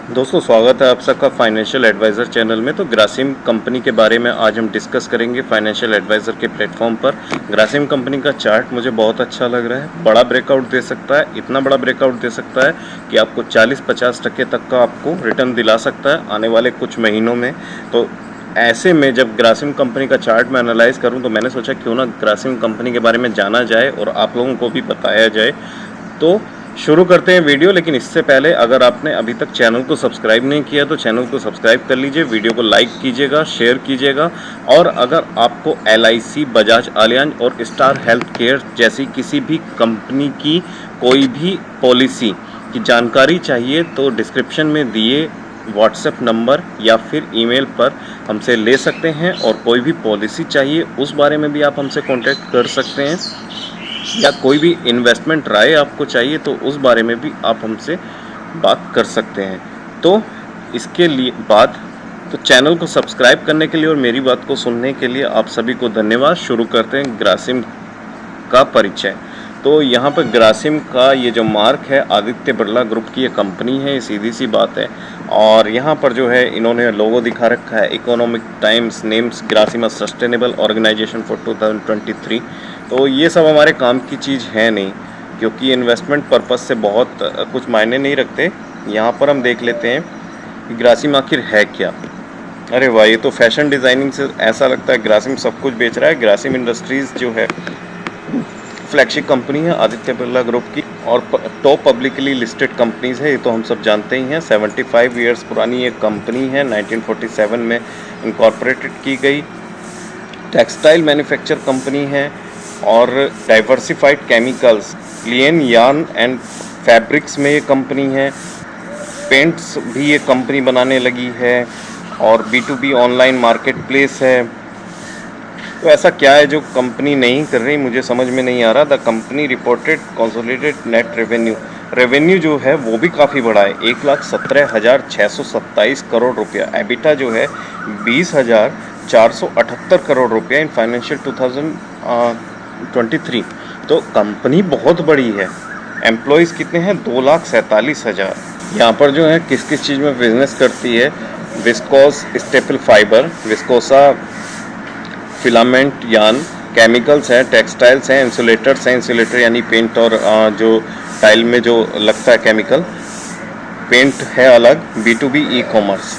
दोस्तों स्वागत है आप सबका फाइनेंशियल एडवाइज़र चैनल में। तो ग्रासिम कंपनी के बारे में आज हम डिस्कस करेंगे फाइनेंशियल एडवाइज़र के प्लेटफॉर्म पर। ग्रासिम कंपनी का चार्ट मुझे बहुत अच्छा लग रहा है। बड़ा ब्रेकआउट दे सकता है, इतना बड़ा ब्रेकआउट दे सकता है कि आपको 40-50% तक का आपको रिटर्न दिला सकता है आने वाले कुछ महीनों में। तो ऐसे में जब ग्रासिम कंपनी का चार्ट मैं एनालाइज करूँ तो मैंने सोचा क्यों ना ग्रासिम कंपनी के बारे में जाना जाए और आप लोगों को भी बताया जाए। तो शुरू करते हैं वीडियो, लेकिन इससे पहले अगर आपने अभी तक चैनल को सब्सक्राइब नहीं किया तो चैनल को सब्सक्राइब कर लीजिए, वीडियो को लाइक कीजिएगा, शेयर कीजिएगा। और अगर आपको LIC, बजाज आलियांज और स्टार हेल्थ केयर जैसी किसी भी कंपनी की कोई भी पॉलिसी की जानकारी चाहिए तो डिस्क्रिप्शन में दिए व्हाट्सएप नंबर या फिर ईमेल पर हमसे ले सकते हैं। और कोई भी पॉलिसी चाहिए उस बारे में भी आप हमसे कांटेक्ट कर सकते हैं, या कोई भी इन्वेस्टमेंट राय आपको चाहिए तो उस बारे में भी आप हमसे बात कर सकते हैं। तो इसके लिए तो चैनल को सब्सक्राइब करने के लिए और मेरी बात को सुनने के लिए आप सभी को धन्यवाद। शुरू करते हैं ग्रासिम का परिचय। तो यहाँ पर ग्रासिम का ये जो मार्क है, आदित्य बिरला ग्रुप की ये कंपनी है, सीधी सी बात है। और यहाँ पर जो है इन्होंने लोगो दिखा रखा है, Economic Times names Grasim sustainable organisation for 2023। तो ये सब हमारे काम की चीज़ है नहीं, क्योंकि इन्वेस्टमेंट पर्पस से बहुत कुछ मायने नहीं रखते। यहाँ पर हम देख लेते हैं कि ग्रासिम आखिर है क्या। अरे वाह, ये तो फैशन डिज़ाइनिंग से ऐसा लगता है ग्रासिम सब कुछ बेच रहा है। ग्रासिम इंडस्ट्रीज़ जो है फ्लैगशिप कंपनी है आदित्य बिरला ग्रुप की और टॉप पब्लिकली लिस्टेड कंपनीज है, ये तो हम सब जानते ही हैं। 75 ईयर्स पुरानी ये कंपनी है, 1947 में इनकॉर्पोरेटेड की गई। टेक्सटाइल मैन्युफैक्चर कंपनी है और diversified chemicals, linen yarn and fabrics में ये कंपनी है। पेंट्स भी ये कंपनी बनाने लगी है और B2B ऑनलाइन मार्केट प्लेस है। तो ऐसा क्या है जो कंपनी नहीं कर रही, मुझे समझ में नहीं आ रहा। The company reported consolidated net revenue जो है वो भी काफ़ी बड़ा है, 1,17,627 करोड़ रुपया। एबिटा जो है 20,478 करोड़ रुपया इन फाइनेंशियल 2023। तो कंपनी बहुत बड़ी है। एम्प्लॉयज़ कितने हैं? 2,47,000। यहाँ पर जो है किस किस चीज़ में बिजनेस करती है? Viscose staple fibre, viscose filament yarn, chemicals हैं, टेक्सटाइल्स हैं, इंसुलेटर्स हैं। इंसुलेटर यानी पेंट और जो टाइल में जो लगता है केमिकल, पेंट है अलग। B2B e commerce.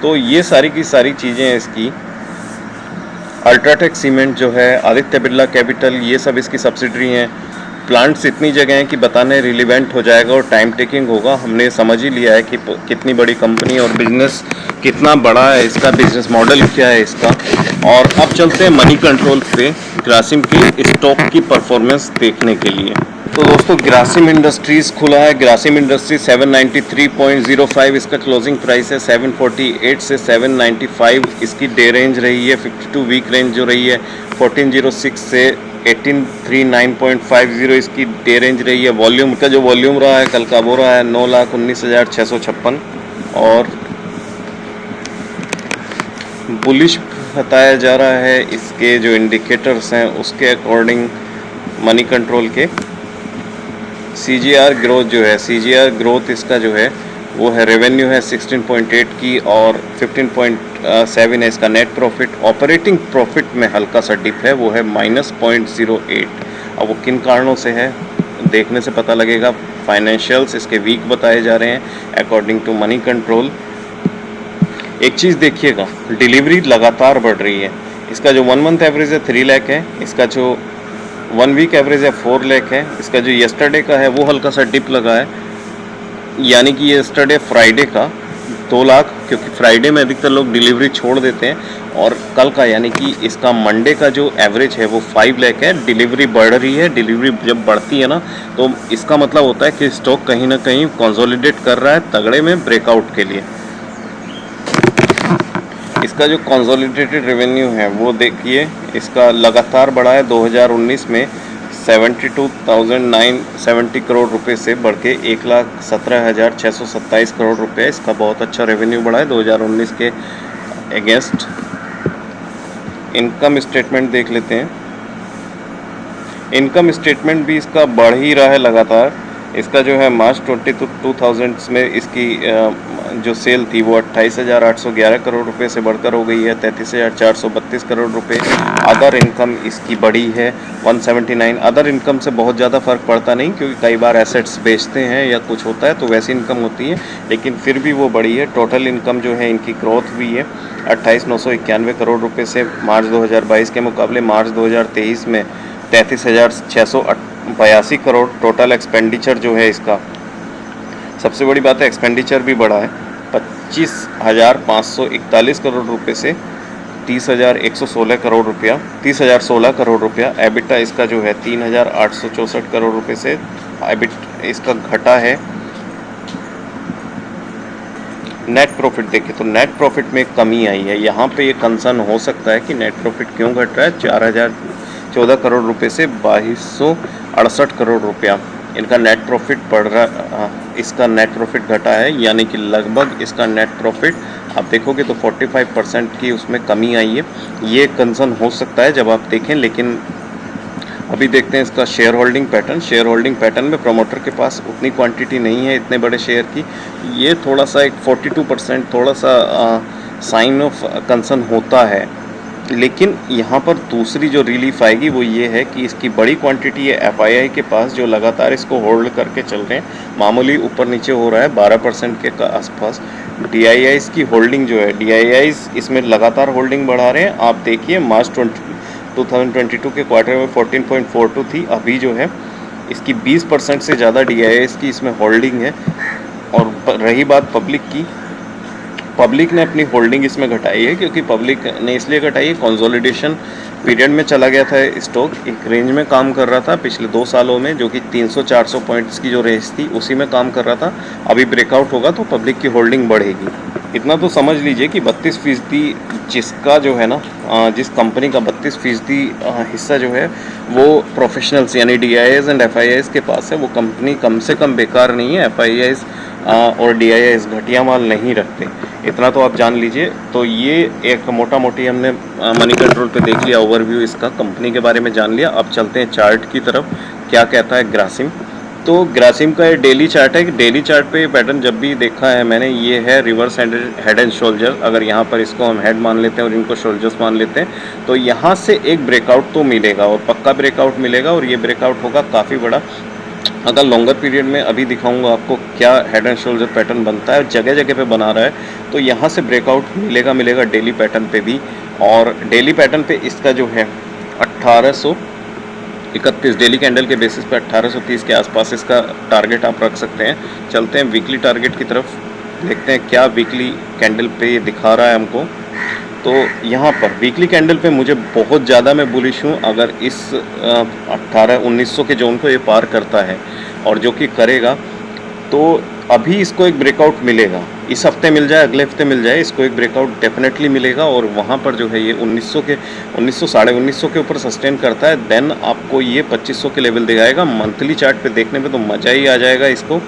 तो ये सारी की सारी चीज़ें हैं इसकी। अल्ट्राटेक सीमेंट जो है, आदित्य बिरला कैपिटल, ये सब इसकी सब्सिडरी हैं। प्लांट्स इतनी जगह हैं कि बताने रिलीवेंट हो जाएगा और टाइम टेकिंग होगा। हमने समझ ही लिया है कि कितनी बड़ी कंपनी और बिजनेस कितना बड़ा है, इसका बिजनेस मॉडल क्या है इसका। और अब चलते हैं मनी कंट्रोल पे, ग्रासिम की स्टॉक की परफॉर्मेंस देखने के लिए। तो दोस्तों ग्रासिम इंडस्ट्रीज़ खुला है। ग्रासिम इंडस्ट्रीज 793.05 इसका क्लोजिंग प्राइस है। 748 से 795 इसकी डे रेंज रही है। 52 वीक रेंज जो रही है। 1406 से 1839.50 इसकी डे रेंज रही है। वॉल्यूम का जो वॉल्यूम रहा है कल का वो रहा है 9,19,656 और बुलिश बताया जा रहा है। इसके जो इंडिकेटर्स हैं उसके अकॉर्डिंग मनी कंट्रोल के CGR ग्रोथ जो है, CGR ग्रोथ इसका जो है वो है, रेवेन्यू है 16.8 की और 15.7 है इसका नेट प्रॉफिट। ऑपरेटिंग प्रॉफिट में हल्का सा डिप है, वो है -0.08। अब वो किन कारणों से है देखने से पता लगेगा। फाइनेंशियल्स इसके वीक बताए जा रहे हैं अकॉर्डिंग टू मनी कंट्रोल। एक चीज़ देखिएगा, डिलीवरी लगातार बढ़ रही है। इसका जो 1 मंथ एवरेज है 3 लाख है, इसका जो 1 वीक एवरेज है 4 लाख है। इसका जो येस्टरडे का है वो हल्का सा डिप लगा है, यानी कि येस्टरडे फ्राइडे का 2 लाख, क्योंकि फ्राइडे में अधिकतर लोग डिलीवरी छोड़ देते हैं। और कल का यानी कि इसका मंडे का जो एवरेज है वो 5 लाख है। डिलीवरी बढ़ रही है। डिलीवरी जब बढ़ती है ना तो इसका मतलब होता है कि स्टॉक कहीं ना कहीं कंसोलिडेट कर रहा है तगड़े में ब्रेकआउट के लिए। इसका जो कंसोलिडेटेड रेवेन्यू है वो देखिए, इसका लगातार बढ़ा है। 2019 में 72,970 करोड़ रुपए से बढ़ के 1,17,627 करोड़ रुपए। इसका बहुत अच्छा रेवेन्यू बढ़ा है 2019 के अगेंस्ट। इनकम स्टेटमेंट देख लेते हैं। इनकम स्टेटमेंट भी इसका बढ़ ही रहा है लगातार। इसका जो है मार्च 2000 में इसकी जो सेल थी वो 28,811 करोड़ रुपए से बढ़कर हो गई है 33,432 करोड़ रुपए। अदर इनकम इसकी बड़ी है 179। अदर इनकम से बहुत ज़्यादा फर्क पड़ता नहीं, क्योंकि कई बार एसेट्स बेचते हैं या कुछ होता है तो वैसी इनकम होती है, लेकिन फिर भी वो बड़ी है। टोटल इनकम जो है इनकी ग्रोथ हुई है 28,991 करोड़ रुपए से मार्च 2022 के मुकाबले मार्च 2023 में 33,682 करोड़। टोटल एक्सपेंडिचर जो है इसका, सबसे बड़ी बात है एक्सपेंडिचर भी बढ़ा है 25,541 करोड़ रुपए से 30,116 करोड़ रुपया 30,016 करोड़ रुपया। एबिटा इसका जो है 3,864 करोड़ रुपए से एबिट इसका घटा है। नेट प्रॉफिट देखें तो नेट प्रॉफिट में कमी आई है। यहाँ पे ये कंसर्न हो सकता है कि नेट प्रॉफिट क्यों घट रहा है। 4,014 करोड़ रुपए से 2,268 करोड़ रुपया इनका नेट प्रॉफिट बढ़ रहा, इसका नेट प्रॉफिट घटा है, यानी कि लगभग इसका नेट प्रॉफिट आप देखोगे तो 45% की उसमें कमी आई है। ये कंसर्न हो सकता है जब आप देखें, लेकिन अभी देखते हैं इसका share holding pattern. Share holding pattern में प्रमोटर के पास उतनी क्वांटिटी नहीं है इतने बड़े शेयर की। ये थोड़ा सा एक 42% थोड़ा सा साइन ऑफ कंसर्न होता है, लेकिन यहाँ पर दूसरी जो रिलीफ आएगी वो ये है कि इसकी बड़ी क्वांटिटी है एफआईआई के पास, जो लगातार इसको होल्ड करके चल रहे हैं। मामूली ऊपर नीचे हो रहा है 12% के आसपास। डीआईआईज़ की होल्डिंग जो है, डीआईआईज़ इसमें लगातार होल्डिंग बढ़ा रहे हैं। आप देखिए मार्च 2022 के क्वार्टर में 14.42 थी, अभी जो है इसकी 20% से ज़्यादा डीआईआईज़ की इसमें होल्डिंग है। और रही बात पब्लिक की, पब्लिक ने अपनी होल्डिंग इसमें घटाई है, क्योंकि पब्लिक ने इसलिए घटाई है कंसोलिडेशन पीरियड में चला गया था स्टॉक, एक रेंज में काम कर रहा था पिछले 2 सालों में, जो कि 300-400 पॉइंट्स की जो रेंज थी उसी में काम कर रहा था। अभी ब्रेकआउट होगा तो पब्लिक की होल्डिंग बढ़ेगी। इतना तो समझ लीजिए कि 32% जिसका जो है ना, जिस कंपनी का 32% हिस्सा जो है वो प्रोफेशनल्स यानी डीआईआईज़ एंड एफआईआईज़ के पास है। वो कंपनी कम से कम बेकार नहीं है। एफआईआईज़ और डीआईआईज़ घटिया माल नहीं रखते, इतना तो आप जान लीजिए। तो ये एक मोटा मोटी हमने मनी कंट्रोल पे देख लिया, ओवरव्यू इसका कंपनी के बारे में जान लिया। अब चलते हैं चार्ट की तरफ, क्या कहता है ग्रासिम। तो ग्रासिम का ये डेली चार्ट है। डेली चार्ट पे पैटर्न जब भी देखा है मैंने, ये है रिवर्स हेड एंड शोल्डर। अगर यहाँ पर इसको हम हेड मान लेते हैं और इनको शोल्डर्स मान लेते हैं, तो यहाँ से एक ब्रेकआउट तो मिलेगा और पक्का ब्रेकआउट मिलेगा, और ये ब्रेकआउट होगा काफ़ी बड़ा। अगर लॉन्गर पीरियड में अभी दिखाऊंगा आपको क्या हेड एंड शोल्डर पैटर्न बनता है, जगह जगह पे बना रहा है, तो यहाँ से ब्रेकआउट मिलेगा डेली पैटर्न पे भी। और डेली पैटर्न पे इसका जो है 1831 डेली कैंडल के बेसिस पे 1830 के आसपास इसका टारगेट आप रख सकते हैं। चलते हैं वीकली टारगेट की तरफ, देखते हैं क्या वीकली कैंडल पे ये दिखा रहा है हमको। तो यहाँ पर वीकली कैंडल पे मुझे बहुत ज़्यादा मैं बुलिश हूँ। अगर इस 1900 के जोन को ये पार करता है, और जो कि करेगा, तो अभी इसको एक ब्रेकआउट मिलेगा। इस हफ्ते मिल जाए, अगले हफ्ते मिल जाए, इसको एक ब्रेकआउट डेफिनेटली मिलेगा। और वहाँ पर जो है ये 1900 साढ़े 1900 के ऊपर सस्टेन करता है, देन आपको ये 2500 के लेवल दिखाएगा। मंथली चार्ट पे देखने में तो मज़ा ही आ जाएगा इसको।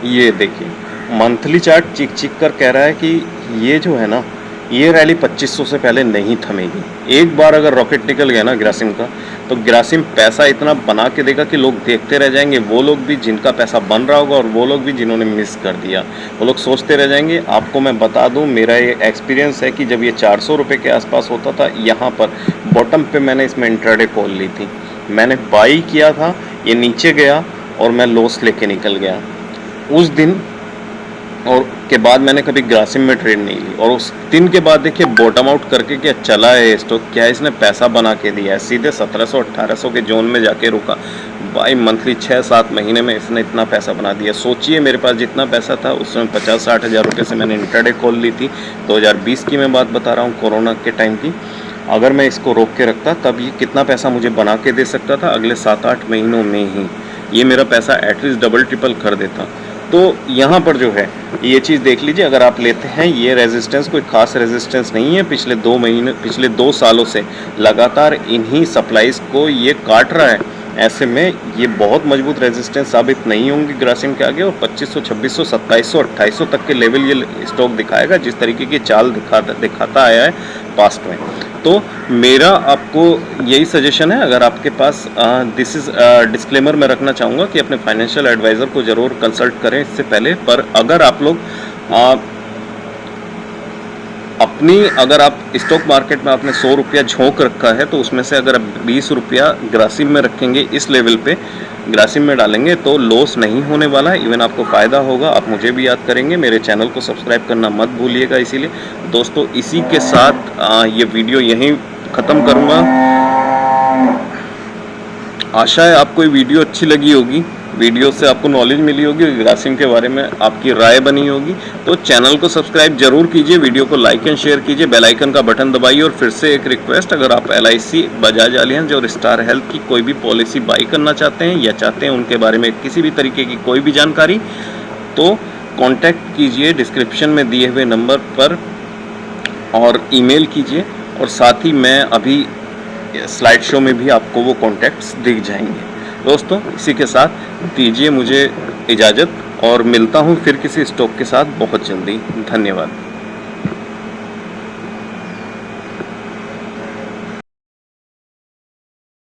ये देखिए मंथली चार्ट चिक कर कह रहा है कि ये जो है ना, ये रैली 2500 से पहले नहीं थमेगी। एक बार अगर रॉकेट निकल गया ना ग्रासिम का, तो ग्रासिम पैसा इतना बना के देगा कि लोग देखते रह जाएंगे। वो लोग भी जिनका पैसा बन रहा होगा और वो लोग भी जिन्होंने मिस कर दिया, वो लोग सोचते रह जाएंगे। आपको मैं बता दूं, मेरा ये एक्सपीरियंस है कि जब ये 400 रुपये के आसपास होता था, यहाँ पर बॉटम पे मैंने इसमें इंट्राडे कॉल ली थी, मैंने बाई किया था, ये नीचे गया और मैं लॉस लेके निकल गया उस दिन। और के बाद मैंने कभी ग्रासिम में ट्रेड नहीं ली। और उस दिन के बाद देखिए बॉटम आउट करके क्या चला है स्टॉक, क्या इसने पैसा बना के दिया है, सीधे 1700-1800 के जोन में जाके रुका भाई। मंथली 6-7 महीने में इसने इतना पैसा बना दिया। सोचिए मेरे पास जितना पैसा था उसमें 50-60 हज़ार रुपये से मैंने इंट्राडे कॉल ली थी। 2020 की मैं बात बता रहा हूँ, कोरोना के टाइम की। अगर मैं इसको रोक के रखता तब ये कितना पैसा मुझे बना के दे सकता था अगले 7-8 महीनों में ही। ये मेरा पैसा एटलीस्ट डबल ट्रिपल कर देता। तो यहाँ पर जो है ये चीज़ देख लीजिए, अगर आप लेते हैं, ये रेजिस्टेंस कोई खास रेजिस्टेंस नहीं है। पिछले 2 सालों से लगातार इन्हीं सप्लाईज को ये काट रहा है। ऐसे में ये बहुत मजबूत रेजिस्टेंस साबित नहीं होंगी ग्रासिम के आगे, और 2500, 2600, 2700, 2800 तक के लेवल ये स्टॉक दिखाएगा, जिस तरीके की चाल दिखाता आया है पास्ट में। तो मेरा आपको यही सजेशन है, अगर आपके पास दिस इज़ डिस्क्लेमर मैं रखना चाहूँगा कि अपने फाइनेंशियल एडवाइज़र को ज़रूर कंसल्ट करें इससे पहले। पर अगर आप लोग अपनी अगर आप स्टॉक मार्केट में आपने 100 रुपया झोंक रखा है तो उसमें से अगर आप 20 रुपया ग्रासिम में रखेंगे, इस लेवल पे ग्रासिम में डालेंगे तो लॉस नहीं होने वाला है, इवन आपको फ़ायदा होगा। आप मुझे भी याद करेंगे, मेरे चैनल को सब्सक्राइब करना मत भूलिएगा। इसीलिए दोस्तों इसी के साथ ये वीडियो यहीं ख़त्म करूँगा। आशा है आपको ये वीडियो अच्छी लगी होगी, वीडियो से आपको नॉलेज मिली होगी, ग्रासिम के बारे में आपकी राय बनी होगी। तो चैनल को सब्सक्राइब जरूर कीजिए, वीडियो को लाइक एंड शेयर कीजिए, बेल आइकन का बटन दबाइए। और फिर से एक रिक्वेस्ट, अगर आप LIC, बजाज एलियांज और स्टार हेल्थ की कोई भी पॉलिसी बाई करना चाहते हैं या चाहते हैं उनके बारे में किसी भी तरीके की कोई भी जानकारी, तो कॉन्टैक्ट कीजिए डिस्क्रिप्शन में दिए हुए नंबर पर और ईमेल कीजिए। और साथ ही मैं अभी स्लाइड शो में भी आपको वो कॉन्टैक्ट्स दिख जाएंगे। दोस्तों इसी के साथ दीजिए मुझे इजाज़त और मिलता हूँ फिर किसी स्टॉक के साथ बहुत जल्दी। धन्यवाद।